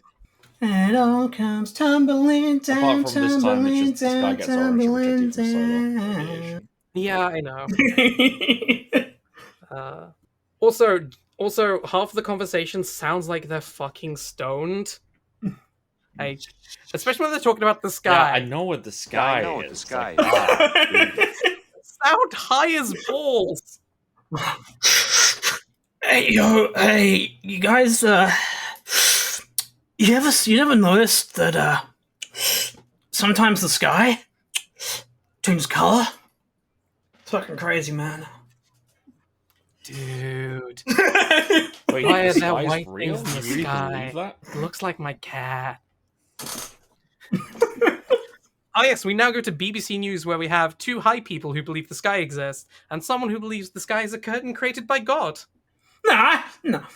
It all comes tumbling down, Apart from this time, it's just the sky gets orange, which I do from Solo. Yeah, I know. Also, half of the conversation sounds like they're fucking stoned. Especially when they're talking about the sky. Yeah, I know what the sky is. Sky. Sound high as balls. Hey, you guys, you ever noticed that, sometimes the sky turns color? It's fucking crazy, man. Dude. Wait, Why are there sky's white real? things in the You really sky? believe that? Looks like my cat. Oh yes, we now go to BBC News, where we have two high people who believe the sky exists, and someone who believes the sky is a curtain created by God. No.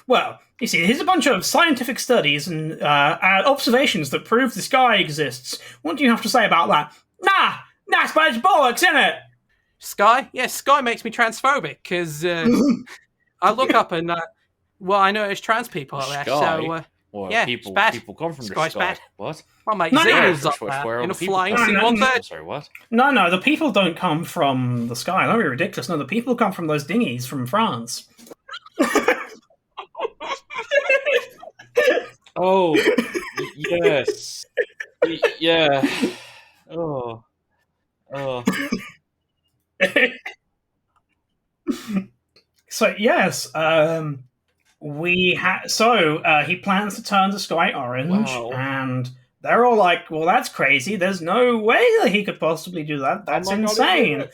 Well, you see, here's a bunch of scientific studies and observations that prove the sky exists. What do you have to say about that? Nah, it's bollocks, isn't it? Sky? Yes, sky makes me transphobic, because I look up and, I know there's trans people out there, so... Well, yeah, people from come from Sky's the sky. bad. What? Well, mate, No, Xenos no. up there Where in a the people flying come from? C-130. Sorry, what? No, the people don't come from the sky. That'd be ridiculous. No, the people come from those dinghies from France. Oh, yes. Yeah. Oh. So, yes, he plans to turn the sky orange, Wow. and they're all like, well, that's crazy. There's no way that he could possibly do that. That's Oh my God, insane.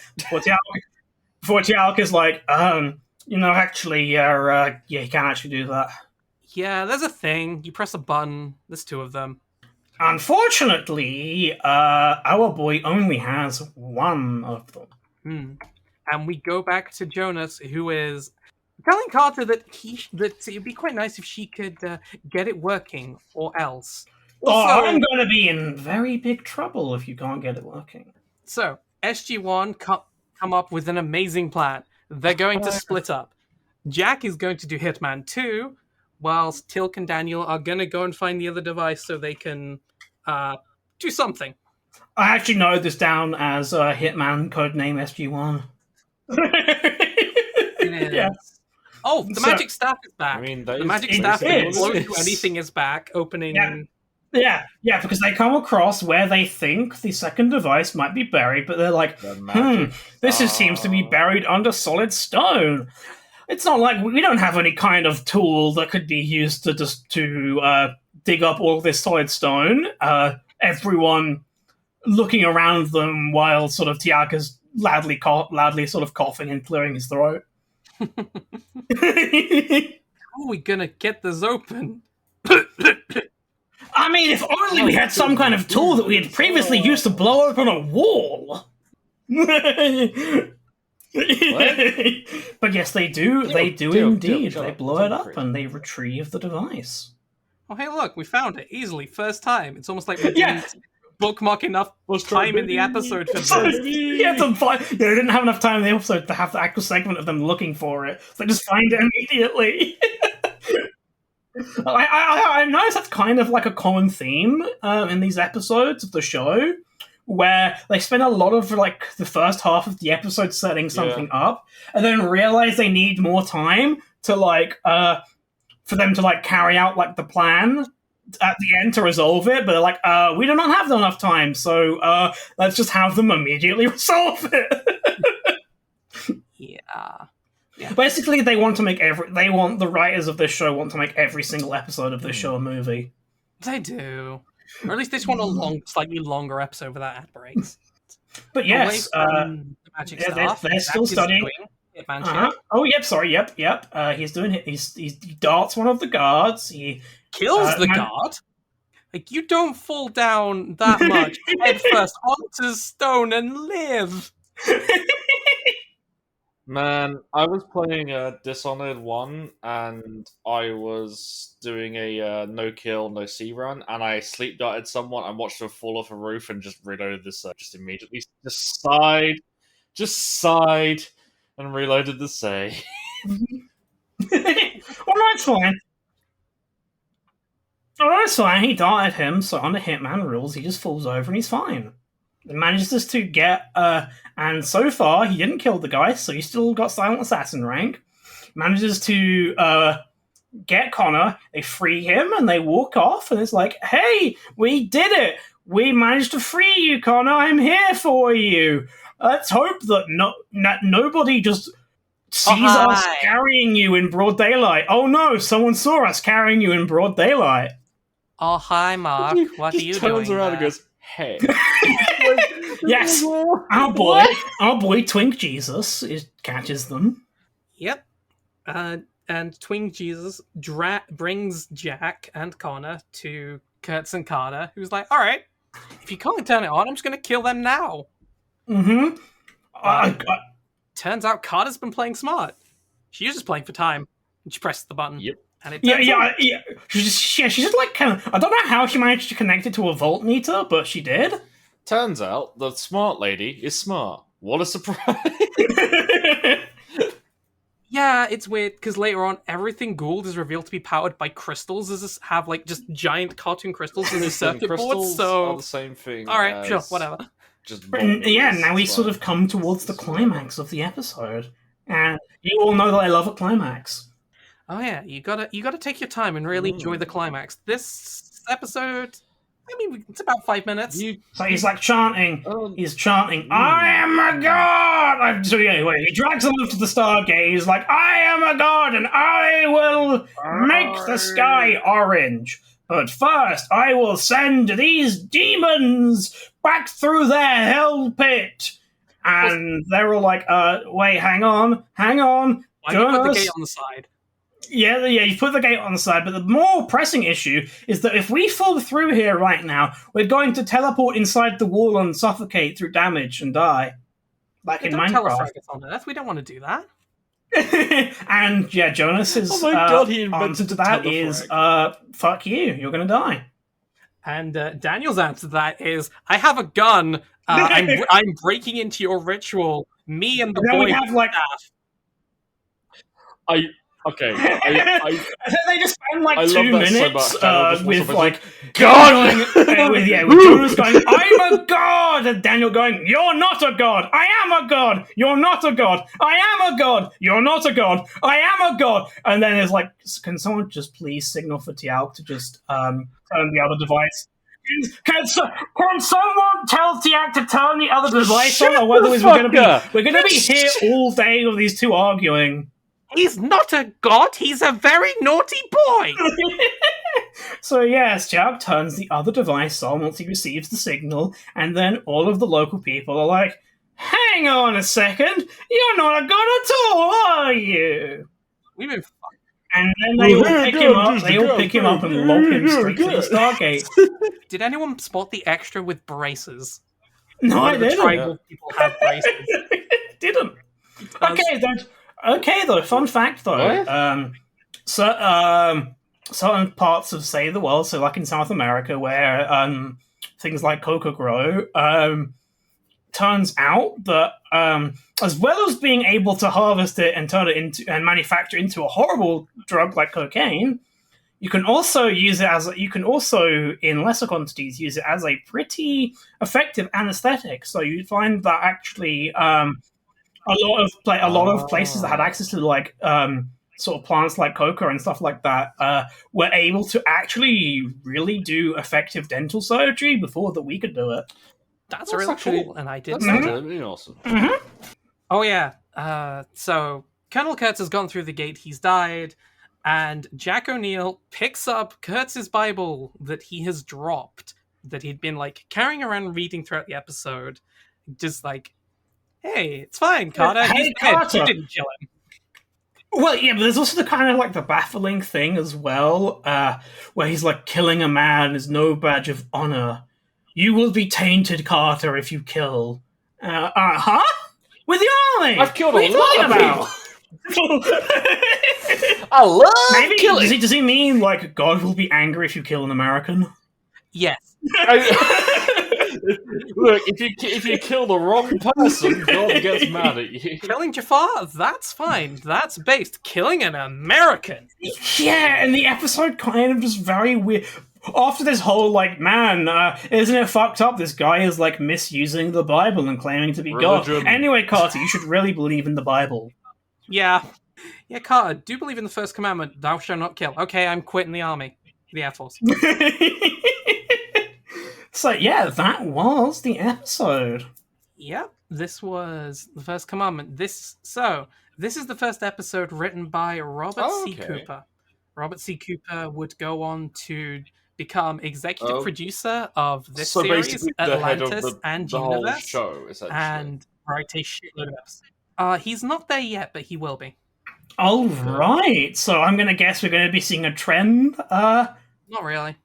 Fortialk is like, actually, he can't actually do that. Yeah, there's a thing. You press a button. There's 2 of them. Unfortunately, our boy only has 1 of them. And we go back to Jonas, who is telling Carter that it'd be quite nice if she could get it working, or else. Also, I'm going to be in very big trouble if you can't get it working. So, SG-1 come up with an amazing plan. They're going to split up. Jack is going to do Hitman 2, whilst Tilk and Daniel are going to go and find the other device so they can do something. I actually know this down as Hitman codename SG-1. Yeah. Oh, the magic staff is back. I mean, the magic staff that blows through anything is back, opening... Yeah, because they come across where they think the second device might be buried, but they're like, this seems to be buried under solid stone. It's not like we don't have any kind of tool that could be used to dig up all this solid stone. Everyone looking around them while sort of Tiaka's loudly sort of coughing and clearing his throat. How are we gonna get this open? I mean, if only we had some kind of tool that we had previously used to blow open a wall. But yes, they do. They do indeed. They blow it up and they retrieve the device. Oh, hey, look, we found it easily. First time. It's almost like we didn't bookmark enough time in the episode for this. They didn't have enough time in the episode to have the actual segment of them looking for it. So they just find it immediately. I notice that's kind of like a common theme in these episodes of the show, where they spend a lot of like the first half of the episode setting something up, and then realize they need more time to for them to like carry out like the plan at the end to resolve it. But they're like, we do not have enough time, so let's just have them immediately resolve it. Yeah. Basically, the writers of this show want to make every single episode of this show a movie. They do. Or at least they just want a slightly longer episode without ad breaks. But yes, the magic stuff, they're still studying. Oh, yep, sorry, yep. He's doing it. He darts one of the guards. He kills the guard. Like, you don't fall down that much head first onto stone and live. Man, I was playing Dishonored 1, and I was doing a no-kill, no-see run, and I sleep-darted someone and watched them fall off a roof and just reloaded this just immediately. Just sighed, and reloaded the save. Well, that's fine. Oh, that's fine. He darted him, so under Hitman rules, he just falls over and he's fine. He manages to get, and so far, he didn't kill the guy, so he still got Silent Assassin rank. Manages to get Connor, they free him, and they walk off, and it's like, hey, we did it! We managed to free you, Connor, I'm here for you! Let's hope that nobody just sees us carrying you in broad daylight. Oh no, someone saw us carrying you in broad daylight. Oh, hi, Mark. What are you doing? He turns around and goes, hey. Yes, our boy Twink Jesus catches them. Yep. And Twink Jesus brings Jack and Connor to Kurtz and Carter, who's like, all right, if you can't turn it on, I'm just going to kill them now. Mm-hmm. Turns out Carter's been playing smart. She was just playing for time. And she presses the button. Yep. And it yeah. She's just like kind of. I don't know how she managed to connect it to a voltmeter, but she did. Turns out the smart lady is smart. What a surprise! Yeah, it's weird because later on, everything Gould is revealed to be powered by crystals. Have like just giant cartoon crystals in the circuit boards. So are the same thing. All right, sure, whatever. Now we sort of come towards the climax of the episode, and you all know that I love a climax. Oh yeah, you gotta take your time and really enjoy the climax. This episode, I mean, it's about 5 minutes. So he's like chanting. He's chanting, "I am a god!" So anyway, he drags him up to the Stargate. He's like, "I am a god, and I will make the sky orange. But first, I will send these demons back through their hell pit." And they're all like, "Wait, hang on." Why do you put the gate on the side? You put the gate on the side, but the more pressing issue is that if we fall through here right now, we're going to teleport inside the wall and suffocate through damage and die. Like in Don't Minecraft. telefrag us on Earth. We don't want to do that. And yeah, Jonas's Oh my God, he answer invented to the that is, fuck you, you're gonna die. And Daniel's answer to that is, I have a gun. I'm breaking into your ritual. Me and the And then boy we have with like staff. Okay. they just spend like I 2 love that so minutes much. Daniel just with walks up like God! with Jonas going, I'm a god, and Daniel going, you're not a god, I am a god, you're not a god, I am a god, you're not a god, I am a god, and then it's like, can someone just please signal for Tialk to just turn the other device? Can someone tell Tialk to turn the other device on, or otherwise we're gonna be here all day with these two arguing. He's not a god, he's a very naughty boy! So yes, Tialk turns the other device on once he receives the signal, and then all of the local people are like, hang on a second, you're not a god at all, are you? We've been And then they all pick him up and lob him straight to the Stargate. Did anyone spot the extra with braces? No, I The didn't. tribal people have braces. Didn't. Okay, though. Fun fact, though. What? Certain parts of, say, the world, so like in South America, where things like coca grow, turns out that as well as being able to harvest it and turn it into and manufacture into a horrible drug like cocaine, you can also in lesser quantities use it as a pretty effective anesthetic. So you find that actually a lot of places that had access to like sort of plants like coca and stuff like that were able to actually really do effective dental surgery before that we could do it. That's really cool, and I did That's really awesome. Mm-hmm. Oh yeah, so Colonel Kurtz has gone through the gate, he's died, and Jack O'Neill picks up Kurtz's Bible that he has dropped, that he'd been like carrying around reading throughout the episode, just like, hey, it's fine, Carter, he's dead, Carter. you didn't kill him. Well, yeah, but there's also the kind of like the baffling thing as well, where he's like, killing a man is no badge of honor. You will be tainted, Carter, if you kill. Huh? With the army? I've killed what a are you lot talking of about? I love Maybe killing. does he mean like God will be angry if you kill an American? Yes. Look, if you kill the wrong person, God gets mad at you. Killing Jafar, that's fine. That's based. Killing an American. Yeah, and the episode kind of just very weird. After this whole, like, man, isn't it fucked up? This guy is, like, misusing the Bible and claiming to be Religion. God. Anyway, Carter, you should really believe in the Bible. Yeah. Yeah, Carter, do believe in the first commandment, thou shalt not kill. Okay, I'm quitting the army. The Air Force. So, yeah, that was the episode. Yep, this was the first commandment. This is the first episode written by Robert C. Cooper. Robert C. Cooper would go on to become executive producer of this series, Atlantis, and Universe, show, and write a shitload of episodes. He's not there yet, but he will be. All right, so I'm going to guess we're going to be seeing a trend. Not really.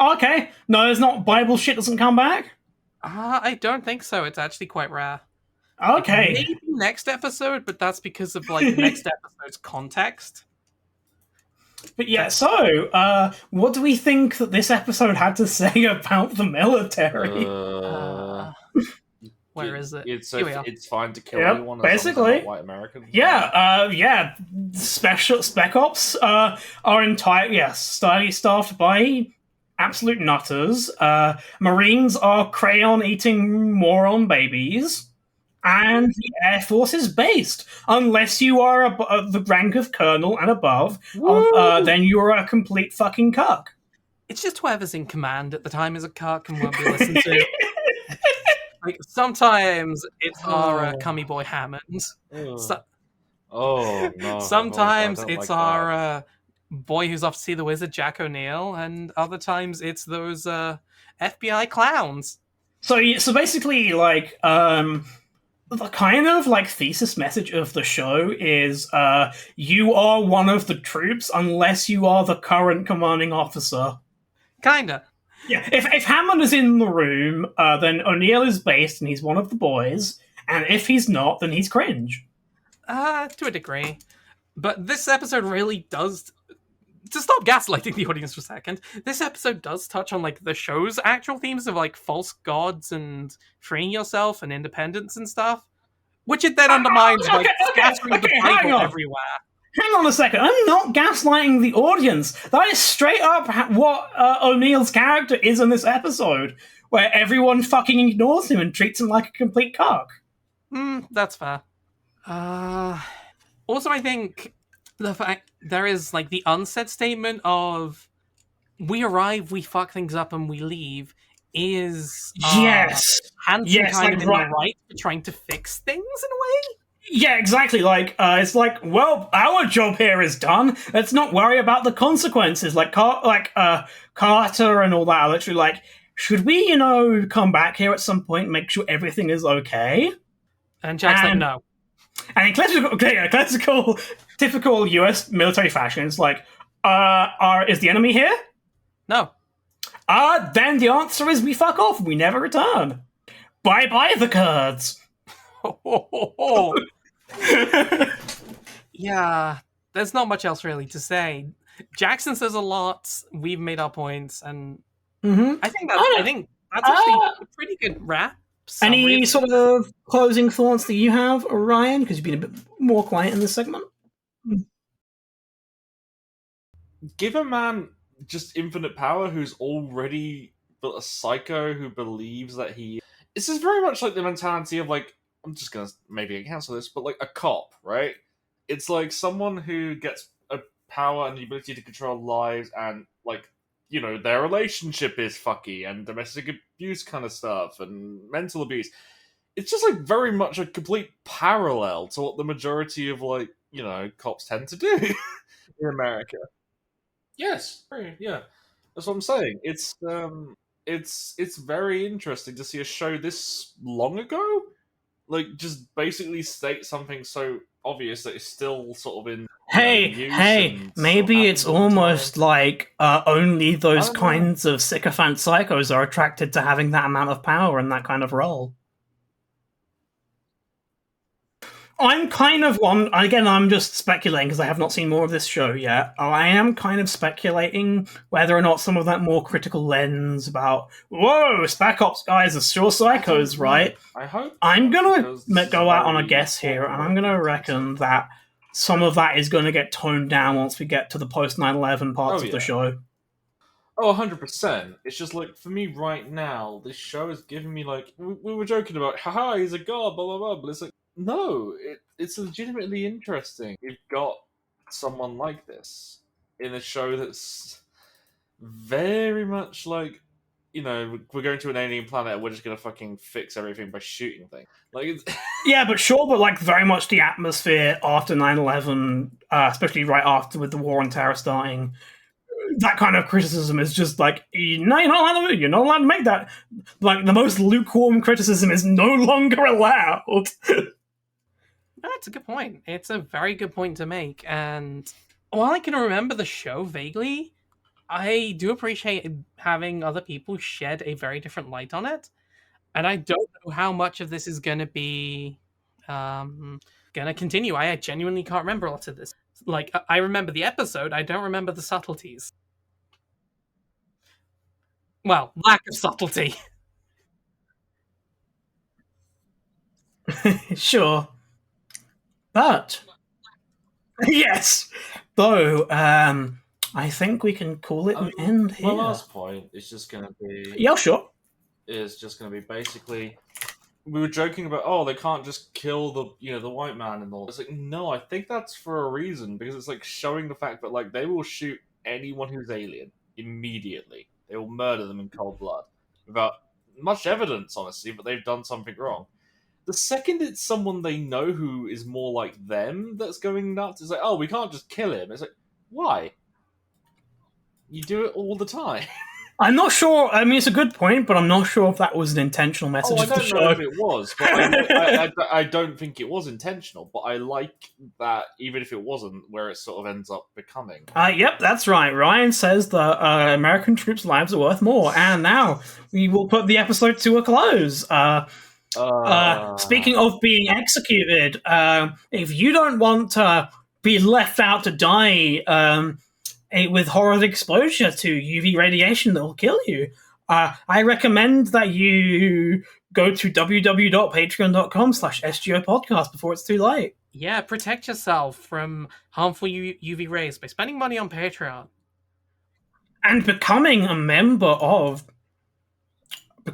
Okay, no, it's not Bible shit doesn't come back? I don't think so. It's actually quite rare. Okay. Maybe next episode, but that's because of like next episode's context. But yeah, so, what do we think that this episode had to say about the military? Where is it? It's fine to kill anyone. Basically, white American. Yeah. Spec Ops are entirely staffed by absolute nutters. Marines are crayon-eating moron babies. And the Air Force is based. Unless you are the rank of colonel and above, then you're a complete fucking cuck. It's just whoever's in command at the time is a cuck and won't be listened to. Like, sometimes it's our cummy boy Hammond. No. Sometimes I don't it's like our boy who's off to see the wizard, Jack O'Neill, and other times it's those FBI clowns. So basically, like, the kind of like thesis message of the show is you are one of the troops unless you are the current commanding officer. Kinda. Yeah, if Hammond is in the room, then O'Neill is based and he's one of the boys, and if he's not, then he's cringe. To a degree. But this episode really does, to stop gaslighting the audience for a second, this episode does touch on like the show's actual themes of like false gods and freeing yourself and independence and stuff, which it then undermines by scattering the Bible everywhere. Hang on a second, I'm not gaslighting the audience. That is straight up what O'Neill's character is in this episode, where everyone fucking ignores him and treats him like a complete cock. That's fair. Also, I think the fact there is like the unsaid statement of we arrive, we fuck things up, and we leave is yes, Hanson kind of in the right for trying to fix things in a way. Yeah, exactly. Like it's like, well, our job here is done. Let's not worry about the consequences. Like Carter and all that are literally like, should we, come back here at some point and make sure everything is okay? And Jack's like, no. And in classical, typical US military fashion, it's like, is the enemy here? No. Then the answer is we fuck off. We never return. Bye-bye, the Kurtz. Yeah, there's not much else really to say. Jackson says a lot. We've made our points, and I think that's actually a pretty good wrap. Any sort of closing thoughts that you have, Ryan? Because you've been a bit more quiet in this segment. Give a man just infinite power who's already a psycho who believes that he... This is very much like the mentality of, like, I'm just gonna maybe cancel this, but like a cop, right? It's like someone who gets a power and the ability to control lives and, like, their relationship is fucky and domestic abuse kind of stuff and mental abuse. It's just like very much a complete parallel to what the majority of cops tend to do in America. Yes, yeah, that's what I'm saying. It's very interesting to see a show this long ago, like just basically state something so obvious that it's still sort of in. Hey, maybe it's almost like only those kinds of sycophant psychos are attracted to having that amount of power and that kind of role. I'm kind of one. Again, I'm just speculating because I have not seen more of this show yet. I am kind of speculating whether or not some of that more critical lens about, whoa, Spec Ops guys are sure psychos, right? I hope. I'm going to go out on a guess here, and I'm going to reckon that some of that is going to get toned down once we get to the post 9/11 parts of the show. Oh, 100%. It's just like, for me right now, this show is giving me like, we were joking about, haha, he's a god, blah, blah, blah, but it's like, no, it's legitimately interesting. You've got someone like this in a show that's very much like, we're going to an alien planet and we're just going to fucking fix everything by shooting things. Like, yeah, but like very much the atmosphere after 9/11, especially right after with the war on terror starting, that kind of criticism is just like, no, you're not allowed to make that. Like, the most lukewarm criticism is no longer allowed. That's a good point. It's a very good point to make. And while I can remember the show vaguely, I do appreciate having other people shed a very different light on it. And I don't know how much of this is going to be going to continue. I genuinely can't remember a lot of this. Like, I remember the episode, I don't remember the subtleties. Well, lack of subtlety. Sure. But, yes. Though, I think we can call it an end here. My last point is just going to be... Yeah, sure. Is just going to be basically... We were joking about, they can't just kill the white man and all. It's like, no, I think that's for a reason, because it's like showing the fact that like they will shoot anyone who's alien immediately. They will murder them in cold blood without much evidence, honestly, but they've done something wrong. The second it's someone they know who is more like them that's going nuts, it's like, we can't just kill him. It's like, why? You do it all the time. I'm not sure. I mean, it's a good point, but I'm not sure if that was an intentional message Oh, I of the don't show. know if it was, but I don't think it was intentional. But I like that, even if it wasn't, where it sort of ends up becoming. Yep, that's right. Ryan says that American troops' lives are worth more, and now we will put the episode to a close. Speaking of being executed, if you don't want to be left out to die with horror exposure to UV radiation that will kill you, I recommend that you go to www.patreon.com/SGO podcast before it's too late. Yeah, protect yourself from harmful UV rays by spending money on Patreon. And becoming a member of the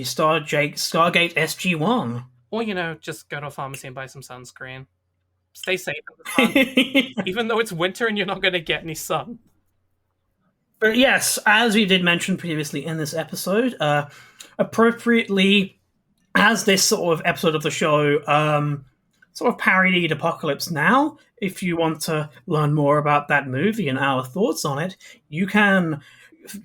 Stargate SG-1. Or, just go to a pharmacy and buy some sunscreen. Stay safe in the sun, even though it's winter and you're not going to get any sun. But yes, as we did mention previously in this episode, appropriately, as this sort of episode of the show sort of parodied Apocalypse Now, if you want to learn more about that movie and our thoughts on it, you can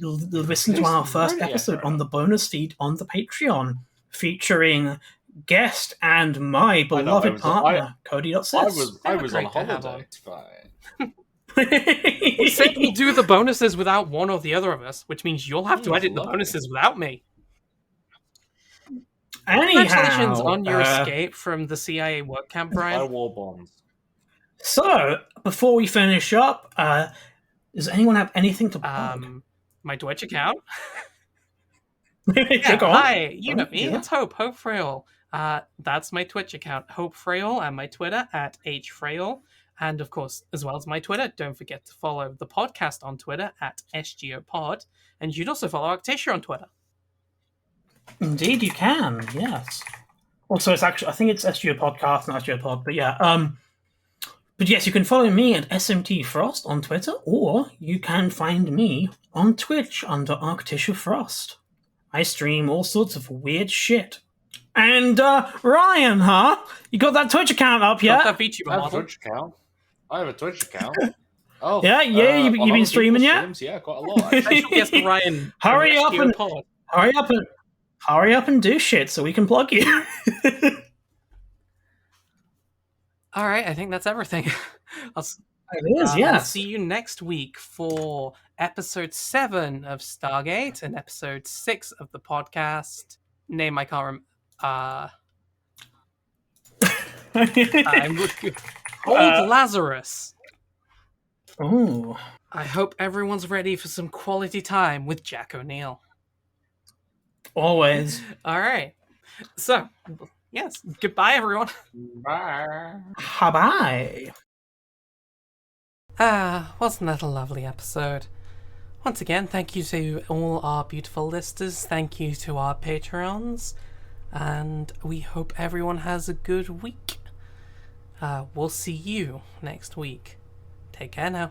listen to our first episode on the bonus feed on the Patreon, featuring guest and my beloved partner, Cody.Sis. I was on holiday. It's fine. We said we'll do the bonuses without one or the other of us, which means you'll have to edit the bonuses without me. Anyhow, congratulations on your escape from the CIA work camp, Brian. I wore bonds. So, before we finish up, does anyone have anything to plug? My Twitch account. Hi, you know me. It's Hope Frail. That's my Twitch account, Hope Frail, and my Twitter at HFrail. And of course, as well as my Twitter, don't forget to follow the podcast on Twitter at SGOPod. And you'd also follow Arctasia on Twitter. Indeed, you can. Yes. Also, it's actually, I think it's SGO Podcast, not SGO Pod. But yeah. But yes, you can follow me at SMT Frost on Twitter, or you can find me on Twitch under Arctasia Frost. I stream all sorts of weird shit. And Ryan, huh? You got that Twitch account up yet? I have a Twitch account. Oh, yeah. You've been streaming yet? Yeah, quite a lot. Yes, Ryan. Hurry up and do shit so we can plug you. All right, I think that's everything. It is, yes. I'll see you next week for episode 7 of Stargate and episode 6 of the podcast. Name I can't remember. Old Lazarus. Ooh. I hope everyone's ready for some quality time with Jack O'Neill. Always. All right. So, yes, goodbye, everyone. Bye. Bye. Wasn't that a lovely episode? Once again, thank you to all our beautiful listeners. Thank you to our Patreons. And we hope everyone has a good week. We'll see you next week. Take care now.